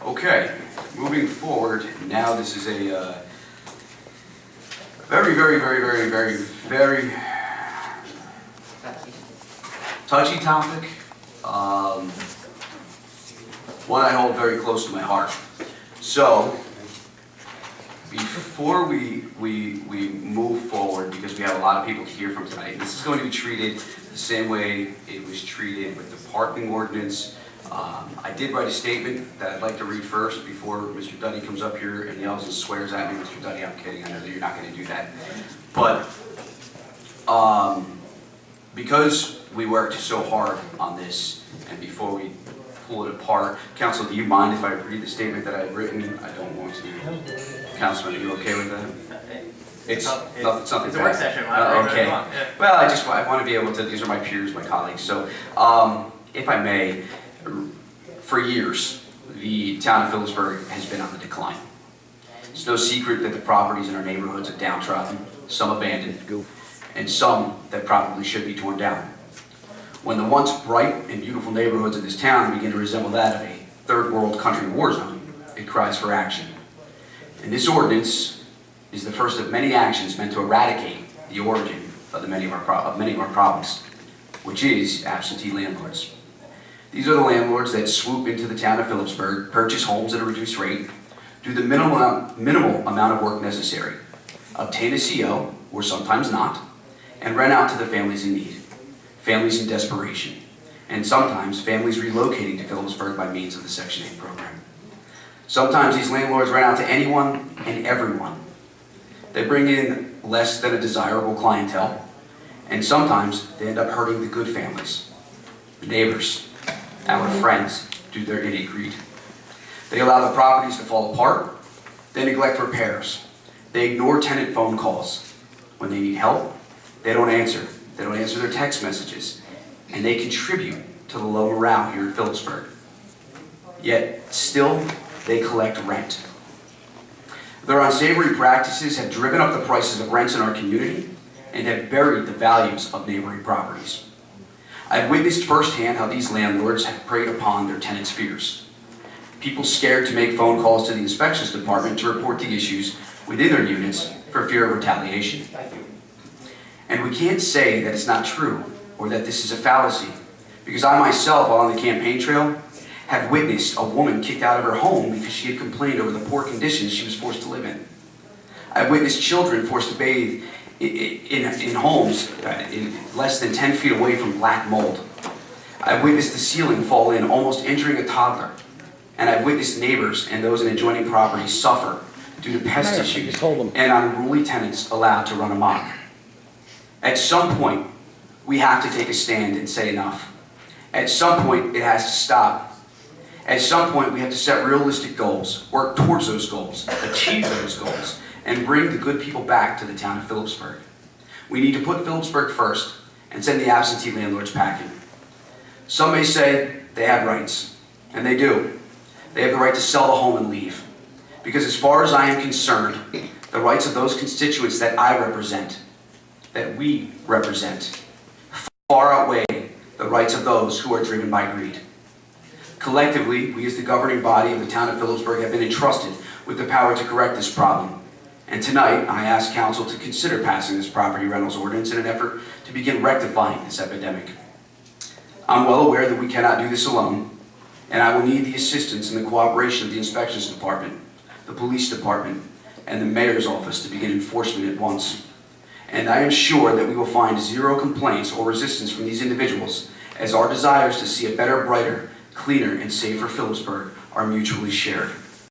Okay, moving forward, now this is a very touchy topic, one I hold very close to my heart. So, before we move forward, because we have a lot of people to hear from tonight, this is going to be treated the same way it was treated with the parking ordinance. I did write a statement that I'd like to read first before Mr. Duddy comes up here and yells and swears at me. Mr. Duddy, I'm kidding, I know that you're not going to do that. But because we worked so hard on this, and before we pull it apart, Council, do you mind if I read the statement that I've written? I don't want to. Councilman, are you okay with that? It's something. It's a work session. Okay. Yeah. Well, I want to be able to. These are my peers, my colleagues. So, if I may, for years, the town of Phillipsburg has been on the decline. It's no secret that the properties in our neighborhoods are downtrodden, some abandoned, and some that probably should be torn down. When the once bright and beautiful neighborhoods of this town begin to resemble that of a third world country war zone, it cries for action. And this ordinance is the first of many actions meant to eradicate the origin of many of our problems, which is absentee landlords. These are the landlords that swoop into the town of Phillipsburg, purchase homes at a reduced rate, do the minimal amount of work necessary, obtain a CO, or sometimes not, and rent out to the families in need, families in desperation, and sometimes families relocating to Phillipsburg by means of the Section 8 program. Sometimes these landlords rent out to anyone and everyone. They bring in less than a desirable clientele, and sometimes they end up hurting the good families, the neighbors, our friends, due to their innate greed. They allow the properties to fall apart. They neglect repairs. They ignore tenant phone calls. When they need help, they don't answer. They don't answer their text messages. And they contribute to the low morale here in Phillipsburg. Yet, still, they collect rent. Their unsavory practices have driven up the prices of rents in our community and have buried the values of neighboring properties. I've witnessed firsthand how these landlords have preyed upon their tenants' fears. People scared to make phone calls to the inspections department to report the issues within their units for fear of retaliation. And we can't say that it's not true or that this is a fallacy, because I myself, while on the campaign trail, have witnessed a woman kicked out of her home because she had complained over the poor conditions she was forced to live in. I've witnessed children forced to bathe in homes in less than 10 feet away from black mold. I've witnessed the ceiling fall in, almost injuring a toddler. And I've witnessed neighbors and those in adjoining properties suffer due to pest issues and unruly tenants allowed to run amok. At some point, we have to take a stand and say enough. At some point, it has to stop. At some point, we have to set realistic goals, work towards those goals, achieve those goals, and bring the good people back to the town of Phillipsburg. We need to put Phillipsburg first and send the absentee landlords packing. Some may say they have rights, and they do. They have the right to sell the home and leave. Because as far as I am concerned, the rights of those constituents that I represent, that we represent, far outweigh the rights of those who are driven by greed. Collectively, we as the governing body of the town of Phillipsburg have been entrusted with the power to correct this problem. And tonight, I ask Council to consider passing this property rentals ordinance in an effort to begin rectifying this epidemic. I'm well aware that we cannot do this alone, and I will need the assistance and the cooperation of the Inspections Department, the Police Department, and the Mayor's Office to begin enforcement at once. And I am sure that we will find zero complaints or resistance from these individuals, as our desires to see a better, brighter, cleaner, and safer Phillipsburg are mutually shared.